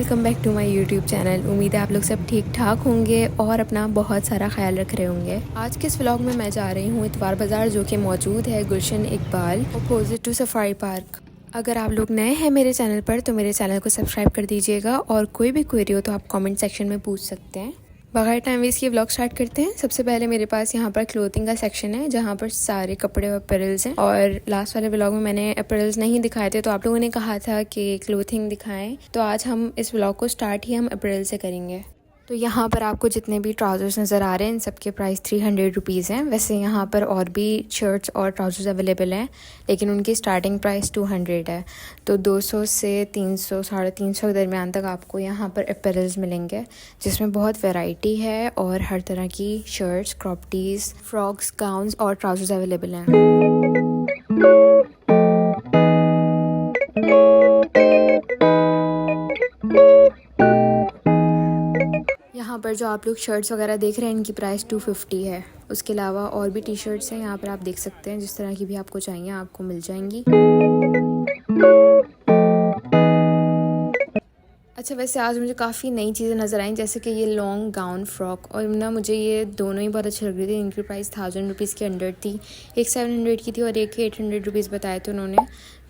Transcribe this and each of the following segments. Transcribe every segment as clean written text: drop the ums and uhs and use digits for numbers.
Welcome back to my YouTube channel. उम्मीद है आप लोग सब ठीक ठाक होंगे और अपना बहुत सारा ख्याल रख रहे होंगे। आज के इस व्लॉग में मैं जा रही हूँ इतवार बाज़ार, जो कि मौजूद है Gulshan Iqbal opposite to safari park. अगर आप लोग नए हैं मेरे चैनल पर तो मेरे चैनल को सब्सक्राइब कर दीजिएगा और कोई भी क्वेरी हो तो आप कमेंट सेक्शन में पूछ सकते हैं। बगैर टाइम वेस्ट किए व्लॉग स्टार्ट करते हैं। सबसे पहले मेरे पास यहाँ पर क्लोथिंग का सेक्शन है जहाँ पर सारे कपड़े और अपरेल्स हैं। और लास्ट वाले व्लॉग में मैंने अपरेल्स नहीं दिखाए थे तो आप लोगों ने कहा था कि क्लोथिंग दिखाएं, तो आज हम इस व्लॉग को स्टार्ट ही हम अपरेल से करेंगे। तो यहाँ पर आपको जितने भी ट्राउज़र्स नज़र आ रहे हैं इन सबके प्राइस 300 रुपीज़ हैं। वैसे यहाँ पर और भी शर्ट्स और ट्राउज़र्स अवेलेबल हैं लेकिन उनकी स्टार्टिंग प्राइस 200 है। तो 200 से 300 350 के दरमियान तक आपको यहाँ पर अपरेल्स मिलेंगे, जिसमें बहुत वैरायटी है और हर तरह की shirts, crop tees, frocks, gowns और ट्राउज़र्स अवेलेबल हैं। यहाँ पर जो आप लोग शर्ट्स वगैरह देख रहे हैं इनकी प्राइस 250 है। उसके अलावा और भी टी शर्ट्स हैं यहाँ पर, आप देख सकते हैं। जिस तरह की भी आपको चाहिए आपको मिल जाएंगी। अच्छा, वैसे आज मुझे काफ़ी नई चीज़ें नज़र आई, जैसे कि ये लॉन्ग गाउन फ्रॉक, और ना मुझे ये दोनों ही बहुत अच्छी लग रही थी। इनकी प्राइस 1000 रुपीज़ के अंडर थी। एक 700 की थी और एक 800 रुपीज़ बताए थे उन्होंने।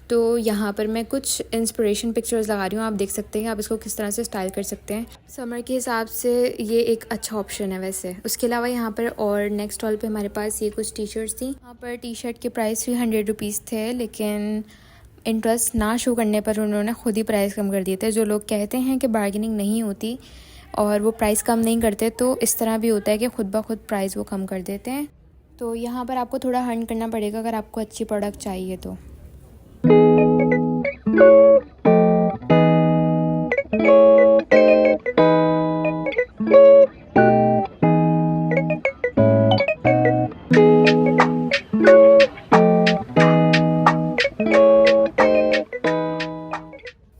तो यहाँ पर मैं कुछ इंस्पिरेशन पिक्चर्स लगा रही हूँ, आप देख सकते हैं आप इसको किस तरह से स्टाइल कर सकते हैं। समर के हिसाब से ये एक अच्छा ऑप्शन है वैसे। उसके अलावा यहाँ पर और नेक्स्ट स्टॉल पे हमारे पास ये कुछ टी शर्ट्स थी। यहाँ पर टी शर्ट के प्राइस 300 रुपीज़ थे, लेकिन इंटरेस्ट ना शो करने पर उन्होंने खुद ही प्राइस कम कर दिए थे। जो लोग कहते हैं कि बार्गेनिंग नहीं होती और वो प्राइस कम नहीं करते, तो इस तरह भी होता है कि खुद ब खुद प्राइस वो कम कर देते हैं। तो यहाँ पर आपको थोड़ा हर्न करना पड़ेगा अगर आपको अच्छी प्रोडक्ट चाहिए तो।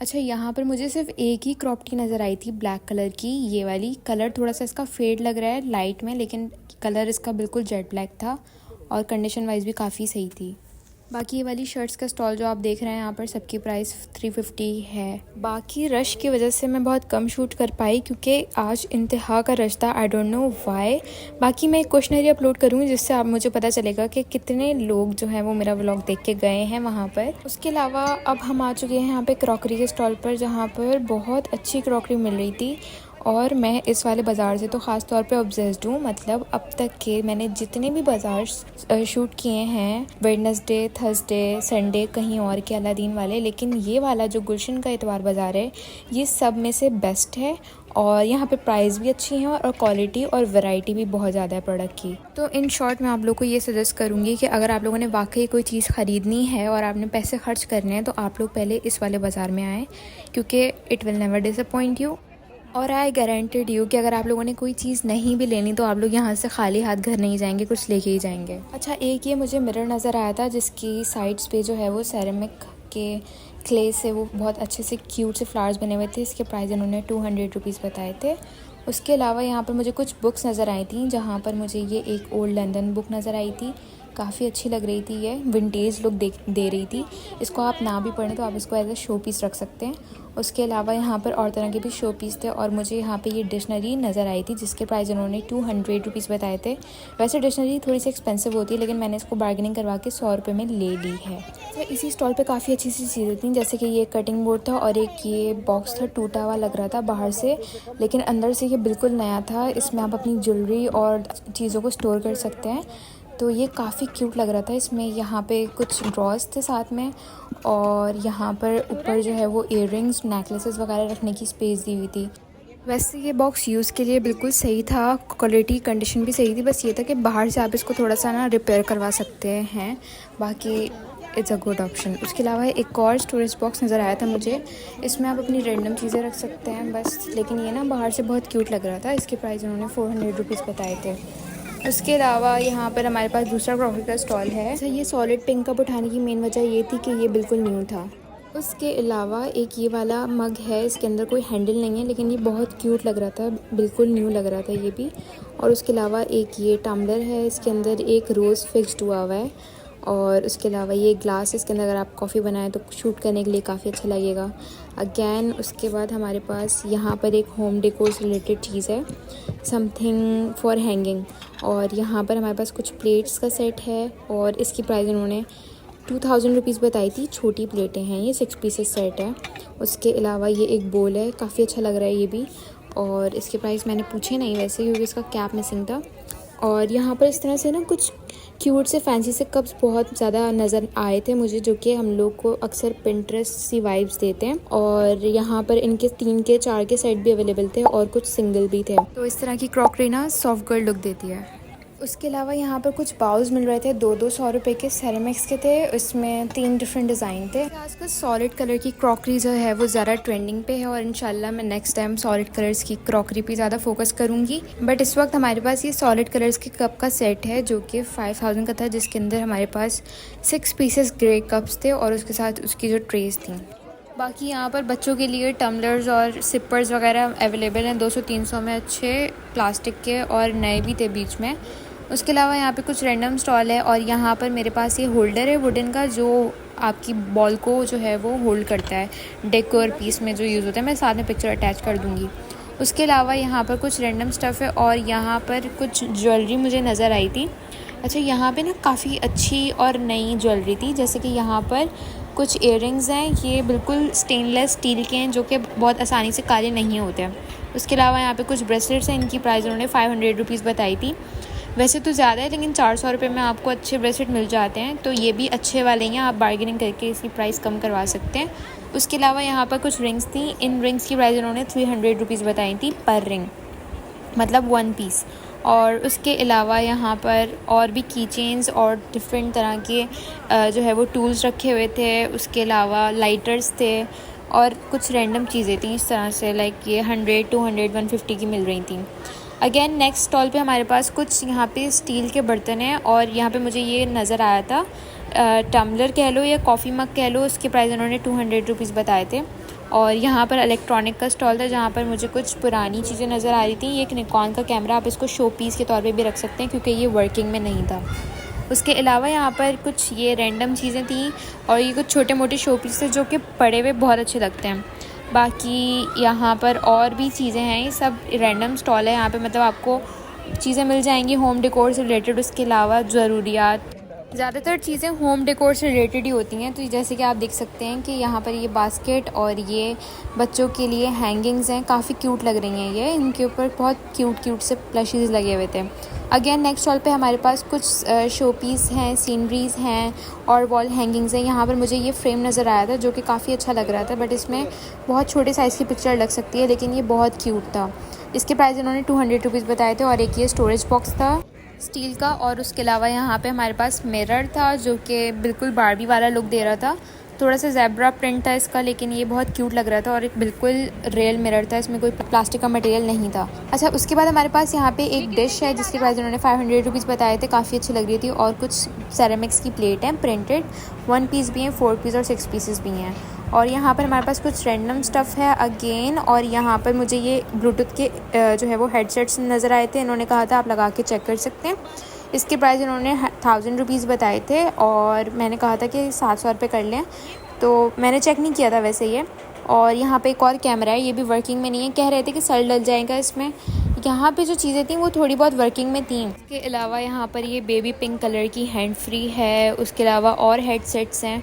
अच्छा, यहाँ पर मुझे सिर्फ एक ही क्रॉप टी नज़र आई थी ब्लैक कलर की। ये वाली कलर थोड़ा सा इसका फेड लग रहा है लाइट में, लेकिन कलर इसका बिल्कुल जेट ब्लैक था और कंडीशन वाइज भी काफ़ी सही थी। बाकी ये वाली शर्ट्स का स्टॉल जो आप देख रहे हैं यहाँ पर सबकी प्राइस 350 है। बाकी रश की वजह से मैं बहुत कम शूट कर पाई क्योंकि आज इंतहा का रश था। I don't know why. बाकी मैं एक क्वेश्चनरी अपलोड करूँगी जिससे आप मुझे पता चलेगा कि कितने लोग जो हैं वो मेरा व्लॉग देख के गए हैं वहाँ पर। उसके अलावा अब हम आ चुके हैं यहाँ पे क्रॉकरी के स्टॉल पर, जहाँ पर बहुत अच्छी क्रॉकरी मिल रही थी। और मैं इस वाले बाज़ार से तो ख़ास तौर पे ऑब्सेस्ड हूँ। मतलब अब तक के मैंने जितने भी बाज़ार शूट किए हैं, वेडनेसडे, थर्सडे, संडे, कहीं और के अलादीन वाले, लेकिन ये वाला जो गुलशन का इतवार बाज़ार है ये सब में से बेस्ट है। और यहाँ पे प्राइस भी अच्छी है और क्वालिटी और वैरायटी भी बहुत ज़्यादा है प्रोडक्ट की। तो इन शॉर्ट मैं आप लोग को ये सजेस्ट करूँगी कि अगर आप लोगों ने वाकई कोई चीज़ ख़रीदनी है और आपने पैसे खर्च करने हैं तो आप लोग पहले इस वाले बाज़ार में आएँ, क्योंकि it will never disappoint you. और आई गारंटेड यू कि अगर आप लोगों ने कोई चीज़ नहीं भी लेनी तो आप लोग यहाँ से खाली हाथ घर नहीं जाएंगे, कुछ लेके ही जाएंगे। अच्छा, एक ये मुझे मिरर नज़र आया था जिसकी साइड्स पे जो है वो सेरेमिक के क्ले से वो बहुत अच्छे से क्यूट से फ्लावर्स बने हुए थे। इसके प्राइस इन्होंने 200 रुपीज़ बताए थे। उसके अलावा यहाँ पर मुझे कुछ बुक्स नज़र आई थी, जहाँ पर मुझे ये एक ओल्ड लंदन बुक नज़र आई थी। काफ़ी अच्छी लग रही थी, ये विंटेज लुक दे रही थी। इसको आप ना भी पढ़ें तो आप इसको एज ए शो पीस रख सकते हैं। उसके अलावा यहाँ पर और तरह के भी शो पीस थे और मुझे यहाँ पे ये डिक्शनरी नज़र आई थी जिसके प्राइस इन्होंने 200 रुपीज़ बताए थे। वैसे डिक्शनरी थोड़ी सी एक्सपेंसिव होती है लेकिन मैंने इसको बार्गेनिंग करवा के 100 रुपये में ले ली है। तो इसी स्टॉल पे काफ़ी अच्छी सी चीज़ें थी, जैसे कि ये कटिंग बोर्ड था और एक ये बॉक्स था, टूटा हुआ लग रहा था बाहर से लेकिन अंदर से ये बिल्कुल नया था। इसमें आप अपनी ज्वेलरी और चीज़ों को स्टोर कर सकते हैं। तो ये काफ़ी क्यूट लग रहा था। इसमें यहाँ पे कुछ ड्रॉज थे साथ में और यहाँ पर ऊपर जो है वो इयररिंग्स, नेकलेसेस वगैरह रखने की स्पेस दी हुई थी। वैसे ये बॉक्स यूज़ के लिए बिल्कुल सही था, क्वालिटी कंडीशन भी सही थी। बस ये था कि बाहर से आप इसको थोड़ा सा ना रिपेयर करवा सकते हैं, बाकी इट्स अ गुड ऑप्शन। उसके अलावा एक और स्टोरेज बॉक्स नज़र आया था मुझे, इसमें आप अपनी रैंडम चीज़ें रख सकते हैं बस। लेकिन ये ना बाहर से बहुत क्यूट लग रहा था। इसके प्राइस उन्होंने 400 रुपीज़ बताए थे। उसके अलावा यहाँ पर हमारे पास दूसरा क्रॉकरी का स्टॉल है। अच्छा, ये सॉलिड पिंक कप उठाने की मेन वजह ये थी कि ये बिल्कुल न्यू था। उसके अलावा एक ये वाला मग है, इसके अंदर कोई हैंडल नहीं है लेकिन ये बहुत क्यूट लग रहा था, बिल्कुल न्यू लग रहा था ये भी। और उसके अलावा एक ये टम्बलर है, इसके अंदर एक रोज़ फिक्स्ड हुआ है। और उसके अलावा ये ग्लास, इसके अंदर अगर आप कॉफ़ी बनाएं तो शूट करने के लिए काफ़ी अच्छा लगेगा। अगेन उसके बाद हमारे पास यहाँ पर एक होम डेकोर से रिलेटेड चीज़ है, समथिंग फॉर हैंगिंग। और यहाँ पर हमारे पास कुछ प्लेट्स का सेट है और इसकी प्राइस उन्होंने 2000 रुपीज़ बताई थी। छोटी प्लेटें हैं, ये 6 पीसेस सेट है। उसके अलावा ये एक बोल है, काफ़ी अच्छा लग रहा है ये भी। और इसके प्राइस मैंने पूछे नहीं वैसे, क्योंकि इसका कैप मिसिंग था। और यहाँ पर इस तरह से ना कुछ क्यूट से फैंसी से कप्स बहुत ज़्यादा नज़र आए थे मुझे, जो कि हम लोग को अक्सर पिंटरेस्ट सी वाइब्स देते हैं। और यहाँ पर इनके 3 के 4 के सेट भी अवेलेबल थे और कुछ सिंगल भी थे। तो इस तरह की क्रॉकरी ना सॉफ्ट गर्ल लुक देती है। उसके अलावा यहाँ पर कुछ बाउल्स मिल रहे थे, 200 रुपये के, सेरेमिक्स के थे। इसमें 3 डिफरेंट डिज़ाइन थे। आजकल सॉलिड कलर की क्रॉकरी जो है वो ज़्यादा ट्रेंडिंग पे है और इंशाल्लाह मैं नेक्स्ट टाइम सॉलिड कलर्स की क्रॉकरी पे ज़्यादा फोकस करूँगी। बट इस वक्त हमारे पास ये सॉलिड कलर्स के कप का सेट है जो कि 5000 का था, जिसके अंदर हमारे पास 6 पीसेस ग्रे कप्स थे और उसके साथ उसकी जो ट्रेस थी। बाकी यहाँ पर बच्चों के लिए टम्बलर्स और सिपर्स वगैरह अवेलेबल हैं 200-300 में, अच्छे प्लास्टिक के और नए भी थे बीच में। उसके अलावा यहाँ पे कुछ रैंडम स्टॉल है और यहाँ पर मेरे पास ये होल्डर है वुडन का, जो आपकी बॉल को जो है वो होल्ड करता है, डेकोर पीस में जो यूज़ होता है। मैं साथ में पिक्चर अटैच कर दूँगी। उसके अलावा यहाँ पर कुछ रैंडम स्टफ़ है और यहाँ पर कुछ ज्वेलरी मुझे नज़र आई थी। अच्छा, यहाँ पे ना काफ़ी अच्छी और नई ज्वेलरी थी, जैसे कि यहाँ पर कुछ इयररिंग्स हैं, ये बिल्कुल स्टेनलेस स्टील के हैं जो कि बहुत आसानी से काले नहीं होते हैं। उसके अलावा यहाँ पे कुछ ब्रेसलेट्स हैं, इनकी प्राइस उन्होंने 500 रुपीज़ बताई थी। वैसे तो ज़्यादा है लेकिन 400 रुपये में आपको अच्छे ब्रेसलेट मिल जाते हैं, तो ये भी अच्छे वाले हैं, आप बार्गेनिंग करके इसकी प्राइस कम करवा सकते हैं। उसके अलावा यहाँ पर कुछ रिंग्स थी, इन रिंग्स की प्राइस उन्होंने 300 रुपीज़ बताई थी पर रिंग, मतलब 1 पीस। और उसके अलावा यहाँ पर और भी की चेन्स और डिफरेंट तरह के जो है वो टूल्स रखे हुए थे। उसके अलावा लाइटर्स थे और कुछ रैंडम चीज़ें थी इस तरह से, लाइक ये 100, 200, 150 की मिल रही थी। अगेन नेक्स्ट स्टॉल पे हमारे पास कुछ यहाँ पे स्टील के बर्तन हैं और यहाँ पे मुझे ये नज़र आया था टम्बलर कह लो या कॉफ़ी मग कह लो, उसके प्राइस उन्होंने 200 रुपीज़ बताए थे। और यहाँ पर इलेक्ट्रॉनिक का स्टॉल था जहाँ पर मुझे कुछ पुरानी चीज़ें नज़र आ रही थी। ये एक निकॉन का कैमरा, आप इसको शो पीस के तौर पे भी रख सकते हैं क्योंकि ये वर्किंग में नहीं था। उसके अलावा यहाँ पर कुछ ये रैंडम चीज़ें थी और ये कुछ छोटे मोटे शो पीस थे जो कि पड़े हुए बहुत अच्छे लगते हैं। बाकी यहाँ पर और भी चीज़ें हैं, ये सब रैंडम स्टॉल है यहाँ पे, मतलब आपको चीज़ें मिल जाएंगी होम डेकोर से रिलेटेड। उसके अलावा ज़रूरियात, ज़्यादातर चीज़ें होम डेकोर से रिलेटेड ही होती हैं। तो जैसे कि आप देख सकते हैं कि यहाँ पर ये बास्केट और ये बच्चों के लिए हैंगिंग्स हैं, काफ़ी क्यूट लग रही हैं ये, इनके ऊपर बहुत क्यूट से प्लशीज़ लगे हुए थे। अगेन नेक्स्ट स्टॉल पे हमारे पास कुछ शो पीस हैं, सीनरीज़ हैं और वॉल हैंगिंग्स हैं। यहाँ पर मुझे ये फ्रेम नज़र आया था जो कि काफ़ी अच्छा लग रहा था, बट इसमें बहुत छोटे साइज़ की पिक्चर लग सकती है, लेकिन ये बहुत क्यूट था। इसके प्राइस इन्होंने 200 रुपीज़ बताए थे। और एक ये स्टोरेज बॉक्स था स्टील का। और उसके अलावा यहाँ पे हमारे पास मिरर था जो कि बिल्कुल बारबी वाला लुक दे रहा था। थोड़ा सा ज़ेब्रा प्रिंट था इसका, लेकिन ये बहुत क्यूट लग रहा था और एक बिल्कुल रियल मिरर था, इसमें कोई प्लास्टिक का मटेरियल नहीं था। अच्छा, उसके बाद हमारे पास यहाँ पे एक डिश है जिसके प्राइस उन्होंने 500 रुपीज़ बताए थे, काफ़ी अच्छी लग रही थी। और कुछ सेरेमिक्स की प्लेट हैं प्रिंटेड, 1 पीस भी हैं, 4 पीस और 6 पीसेस भी हैं। और यहाँ पर हमारे पास कुछ रैंडम स्टफ़ है अगेन। और यहाँ पर मुझे ये ब्लूटूथ के जो है वो हेडसेट्स नज़र आए थे, इन्होंने कहा था आप लगा के चेक कर सकते हैं। इसके प्राइस इन्होंने 1000 रुपीज़ बताए थे और मैंने कहा था कि 700 रुपये कर लें, तो मैंने चेक नहीं किया था वैसे ये। और यहाँ पे एक और कैमरा है, ये भी वर्किंग में नहीं है, कह रहे थे कि सर डल जाएगा इसमें। यहाँ पे जो चीज़ें थी वो थोड़ी बहुत वर्किंग में थी। इसके अलावा यहाँ पर ये बेबी पिंक कलर की हैंड फ्री है। उसके अलावा और हेडसेट्स हैं,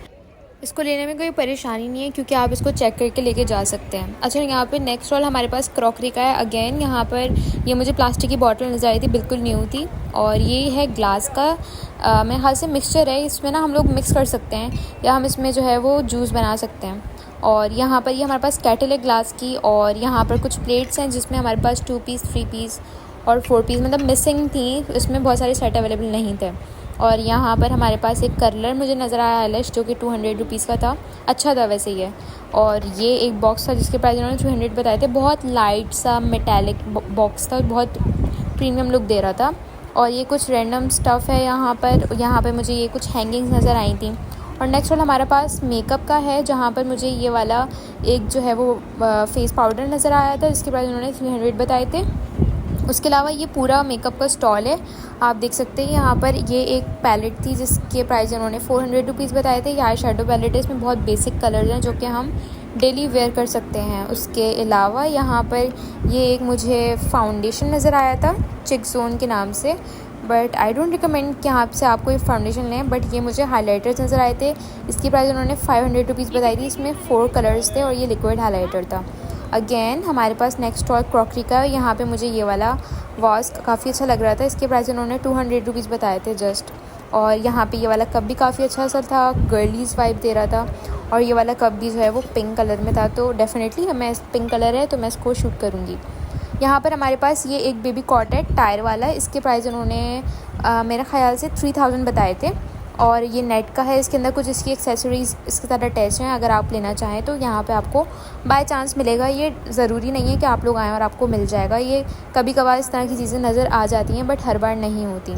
इसको लेने में कोई परेशानी नहीं है क्योंकि आप इसको चेक करके लेके जा सकते हैं। अच्छा, यहाँ पे नेक्स्ट स्टॉल हमारे पास क्रॉकरी का है। अगेन यहाँ पर ये मुझे प्लास्टिक की बॉटल नज़र आई थी, बिल्कुल न्यू थी। और ये है ग्लास का मेरे ख्याल से मिक्सचर है, इसमें ना हम लोग मिक्स कर सकते हैं या हम इसमें जो है वो जूस बना सकते हैं। और यहाँ पर ये हमारे पास कैटल है ग्लास की। और यहाँ पर कुछ प्लेट्स हैं जिसमें हमारे पास 2 पीस, 3 पीस और 4 पीस मतलब मिसिंग थी, इसमें बहुत सारे सेट अवेलेबल नहीं थे। और यहाँ पर हमारे पास एक कर्लर मुझे नज़र आया आईलैश, जो कि 200 रुपीज़ का था, अच्छा था वैसे ये। और ये एक बॉक्स था जिसके प्राइस उन्होंने 200 बताए थे, बहुत लाइट सा मेटालिक बॉक्स था, बहुत प्रीमियम लुक दे रहा था। और ये कुछ रैंडम स्टफ़ है यहाँ पर मुझे ये कुछ हैंगिंग्स नज़र आई थी। और नेक्स्ट वाला हमारे पास मेकअप का है, जहाँ पर मुझे ये वाला एक जो है वो फेस पाउडर नज़र आया था, जिसके प्राइस उन्होंने 300 बताए थे। उसके अलावा ये पूरा मेकअप का स्टॉल है, आप देख सकते हैं। यहाँ पर ये एक पैलेट थी जिसके प्राइस उन्होंने 400 रुपीज़ बताए थे। ये आई शेडो पैलेट है, इसमें बहुत बेसिक कलर्स हैं जो कि हम डेली वेयर कर सकते हैं। उसके अलावा यहाँ पर ये एक मुझे फाउंडेशन नज़र आया था चिक जोन के नाम से, बट आई डोंट रिकमेंड कि यहाँ से आप कोई फाउंडेशन लें। बट ये मुझे हाइलाइटर्स नज़र आए थे। इसकी प्राइस उन्होंने 500 रुपीज़ बताई थी। इसमें 4 कलर्स थे और ये लिक्विड हाइलाइटर था। अगेन हमारे पास नेक्स्ट स्टॉल क्रॉकरी का है। यहाँ पे मुझे ये वाला वास काफ़ी अच्छा लग रहा था। इसके प्राइस उन्होंने 200 रुपीज़ बताए थे जस्ट। और यहाँ पे ये वाला कप भी काफ़ी अच्छा सा था, गर्लीज वाइब दे रहा था। और ये वाला कप भी जो है वो पिंक कलर में था, तो डेफिनेटली मैं पिंक कलर है तो मैं इसको शूट करूँगी। यहाँ पर हमारे पास ये एक बेबी कॉट है टायर वाला। इसके प्राइस उन्होंने मेरे ख़्याल से 3000 बताए थे। और ये नेट का है। इसके अंदर कुछ इसकी एक्सेसरीज़ इसके साथ अटैच हैं। अगर आप लेना चाहें तो यहाँ पे आपको बाय चांस मिलेगा। ये ज़रूरी नहीं है कि आप लोग आएँ और आपको मिल जाएगा। ये कभी कभार इस तरह की चीज़ें नज़र आ जाती हैं, बट हर बार नहीं होती।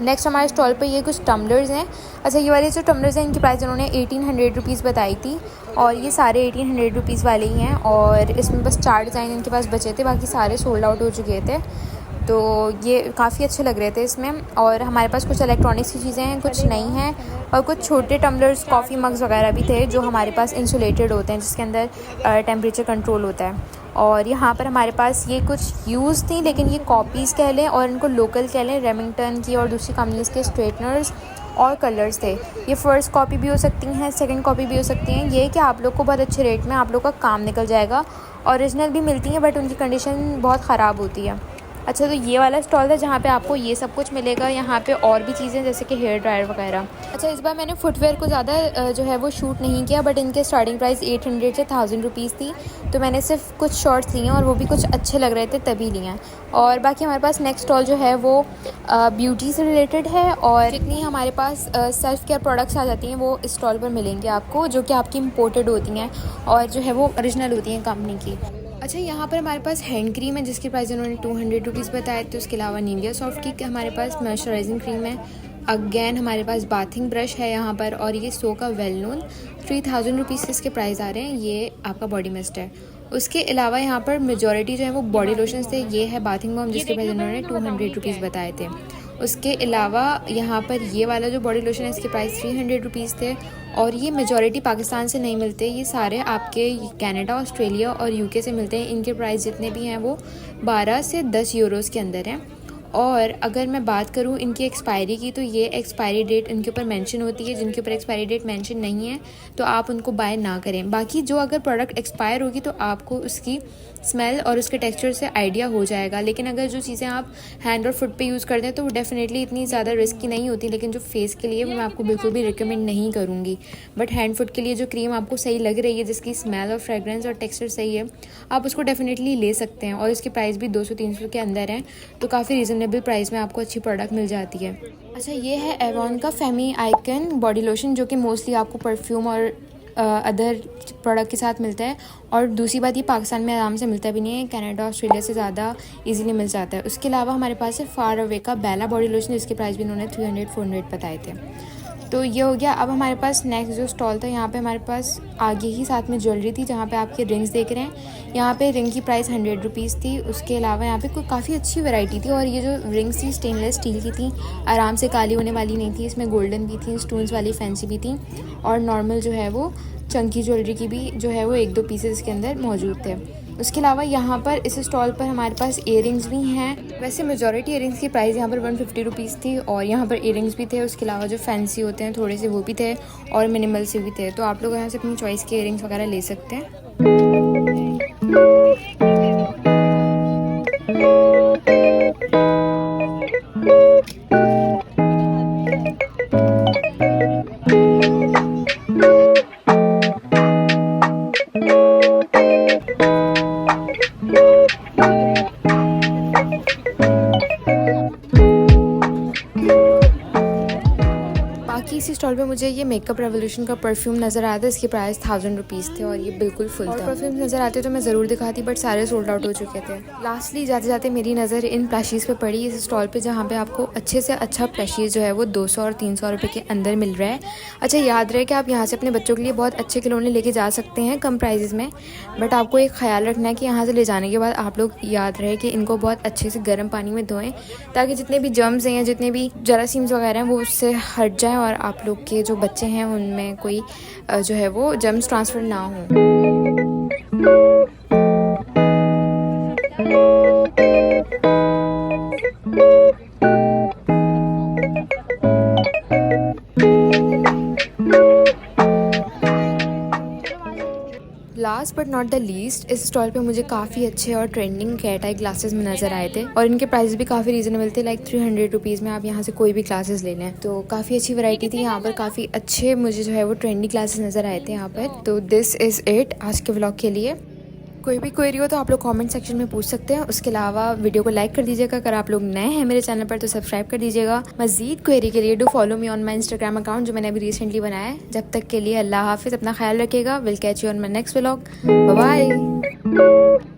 नेक्स्ट हमारे स्टॉल पे ये कुछ टम्बलर्स हैं। अच्छा, ये वाले जो टम्बलर्स हैं इनकी प्राइस उन्होंने 1800 रुपीज़ बताई थी। और ये सारे 1800 रुपीज़ वाले ही हैं। और इसमें बस 4 डिज़ाइन इनके पास बचे थे, बाकी सारे सोल्ड आउट हो चुके थे। तो ये काफ़ी अच्छे लग रहे थे इसमें। और हमारे पास कुछ इलेक्ट्रॉनिक्स की चीज़ें हैं, कुछ नहीं हैं। और कुछ छोटे टम्बलर्स, कॉफ़ी मग्स वगैरह भी थे जो हमारे पास इंसुलेटेड होते हैं, जिसके अंदर टेम्परेचर कंट्रोल होता है। और यहाँ पर हमारे पास ये कुछ यूज़ थी, लेकिन ये कॉपीज़ कह लें और इनको लोकल कह लें, रेमिंगटन की और दूसरी कंपनीज़ के स्ट्रेटनर्स और कलर्स थे। ये फ़र्स्ट कॉपी भी हो सकती हैं, सेकंड कॉपी भी हो सकती हैं। ये कि आप लोग को बहुत अच्छे रेट में आप लोग का काम निकल जाएगा। ओरिजिनल भी मिलती हैं, बट उनकी कंडीशन बहुत ख़राब होती है। अच्छा, तो ये वाला स्टॉल था जहाँ पे आपको ये सब कुछ मिलेगा। यहाँ पे और भी चीज़ें जैसे कि हेयर ड्रायर वगैरह। अच्छा, इस बार मैंने फुटवेयर को ज़्यादा जो है वो शूट नहीं किया, बट इनके स्टार्टिंग प्राइस 800 से 1000 रुपीज़ थी। तो मैंने सिर्फ कुछ शॉर्ट्स लिए हैं और वो भी कुछ अच्छे लग रहे थे तभी लिए हैं। और बाकी हमारे पास नेक्स्ट स्टॉल जो है वो ब्यूटी से रिलेटेड है। और जितनी हमारे पास सेल्फ़ केयर प्रोडक्ट्स आ जाती हैं वो इस स्टॉल पर मिलेंगे आपको, जो कि आपकी इम्पोर्टेड होती हैं और जो है वो ओरिजिनल होती हैं कंपनी की। अच्छा, यहाँ पर हमारे पास हैंड क्रीम है जिसकी प्राइस उन्होंने 200 रुपीज़ बताए थे। उसके अलावा निविया सॉफ्ट की हमारे पास मॉइस्चराइजिंग क्रीम है। अगेन हमारे पास बाथिंग ब्रश है यहाँ पर। और ये सो का वेल नोन 3000 रुपीज़ से इसके प्राइस आ रहे हैं। ये आपका बॉडी मिस्ट है। उसके अलावा यहाँ पर मेजॉरिटी जो है वो बॉडी लोशंस थे। ये है बाथिंग बॉम जिसके प्राइस उन्होंने 200 रुपीज़ बताए थे। उसके अलावा यहाँ पर ये वाला जो बॉडी लोशन है इसके प्राइस 300 रुपीज़ थे। और ये मेजॉरिटी पाकिस्तान से नहीं मिलते, ये सारे आपके कनाडा, ऑस्ट्रेलिया और यूके से मिलते हैं। इनके प्राइस जितने भी हैं वो 12 से 10 यूरोज़ के अंदर हैं। और अगर मैं बात करूँ इनकी एक्सपायरी की, तो ये एक्सपायरी डेट इनके ऊपर मेंशन होती है। जिनके ऊपर एक्सपायरी डेट मेंशन नहीं है तो आप उनको बाय ना करें। बाकी जो अगर प्रोडक्ट एक्सपायर होगी तो आपको उसकी स्मेल और उसके टेक्सचर से आइडिया हो जाएगा। लेकिन अगर जो चीज़ें आप हैंड और फुट पे यूज़ करते हैं तो वो डेफिनेटली इतनी ज़्यादा रिस्की नहीं होती। लेकिन जो फेस के लिए वो मैं आपको बिल्कुल भी रिकमेंड नहीं करूँगी। बट हैंड फुट के लिए जो क्रीम आपको सही लग रही है, जिसकी स्मेल और फ्रेगरेंस और टेक्सचर सही है, आप उसको डेफिनेटली ले सकते हैं। और इसकी प्राइस भी 200-300 के अंदर है, तो काफ़ी रीज़नेबल प्राइस में आपको अच्छी प्रोडक्ट मिल जाती है। अच्छा, ये है एवॉन का फेमी आइकन बॉडी लोशन, जो कि मोस्टली आपको परफ्यूम और अदर प्रोडक्ट के साथ मिलता है। और दूसरी बात, ये पाकिस्तान में आराम से मिलता भी नहीं है, कनाडा ऑस्ट्रेलिया से ज़्यादा इजीली मिल जाता है। उसके अलावा हमारे पास है फार अवे का बेला बॉडी लोशन, जिसके प्राइस भी इन्होंने 300-400 बताए थे। तो ये हो गया। अब हमारे पास नेक्स्ट जो स्टॉल था, यहाँ पे हमारे पास आगे ही साथ में ज्वेलरी थी, जहाँ पे आपके रिंग्स देख रहे हैं। यहाँ पे रिंग की प्राइस 100 रुपीज़ थी। उसके अलावा यहाँ पे कोई काफ़ी अच्छी वैरायटी थी। और ये जो रिंग्स थी स्टेनलेस स्टील की थी, आराम से काली होने वाली नहीं थी। इसमें गोल्डन भी थी, स्टोन्स वाली फैंसी भी थी, और नॉर्मल जो है वो चंकी ज्वेलरी की भी जो है वो 1-2 पीसेस इसके अंदर मौजूद थे। उसके अलावा यहाँ पर इस स्टॉल पर हमारे पास इयरिंग्स भी हैं। वैसे मेजॉरिटी इयरिंग्स की प्राइस यहाँ पर 150 रुपीज़ थी। और यहाँ पर इयरिंग्स भी थे। उसके अलावा जो फैंसी होते हैं थोड़े से वो भी थे, और मिनिमल से भी थे। तो आप लोग यहाँ से अपनी चॉइस के इयरिंग्स वगैरह ले सकते हैं। बाकी इसी स्टॉल पे मुझे ये मेकअप रेवोल्यूशन का परफ्यूम नज़र आया था। इसके प्राइस 1000 रुपीज़ थे और ये बिल्कुल फुल था। और परफ्यूम नज़र आते तो मैं ज़रूर दिखाती, बट सारे सोल्ड आउट हो चुके थे। लास्टली जाते जाते मेरी नज़र इन प्लशीज़ पे पड़ी, इस स्टॉल पे, जहाँ पे आपको अच्छे से अच्छा प्लशीज़ जो है वो 200 और 300 रुपये के अंदर मिल रहा है। अच्छा, याद रहे कि आप यहाँ से अपने बच्चों के लिए बहुत अच्छे खिलौने लेके जा सकते हैं कम प्राइजेज़ में। बट आपको एक ख्याल रखना है कि यहाँ से ले जाने के बाद आप लोग याद रहे कि इनको बहुत अच्छे से गर्म पानी में धोएं, ताकि जितने भी जर्म्स हैं या जितने भी जरासीम्स वगैरह हैं वो उससे हट जाएँ और आप लोग के जो बच्चे हैं उनमें कोई जो है वो जर्म्स ट्रांसफ़र ना हो। Last but not the least, इस स्टॉल पे मुझे काफ़ी अच्छे और ट्रेंडिंग कैट आई ग्लासेस में नज़र आए थे और इनके प्राइस भी काफ़ी रीजनेबल थे। लाइक 300 रुपीज़ में आप यहाँ से कोई भी क्लासेस ले लें। तो काफ़ी अच्छी वैरायटी थी यहाँ पर, काफ़ी अच्छे मुझे जो है वो ट्रेंडी क्लासेस नज़र आए थे यहाँ पर। तो दिस इज़ इट आज के व्लॉग के लिए। कोई भी क्वेरी हो तो आप लोग कमेंट सेक्शन में पूछ सकते हैं। उसके अलावा वीडियो को लाइक कर दीजिएगा। अगर आप लोग नए हैं मेरे चैनल पर तो सब्सक्राइब कर दीजिएगा। मज़ीद क्वेरी के लिए do follow me on my Instagram account जो मैंने अभी रिसेंटली बनाया है। जब तक के लिए अल्लाह हाफिज़, अपना ख्याल रखिएगा। Will catch you on my next vlog. Bye bye.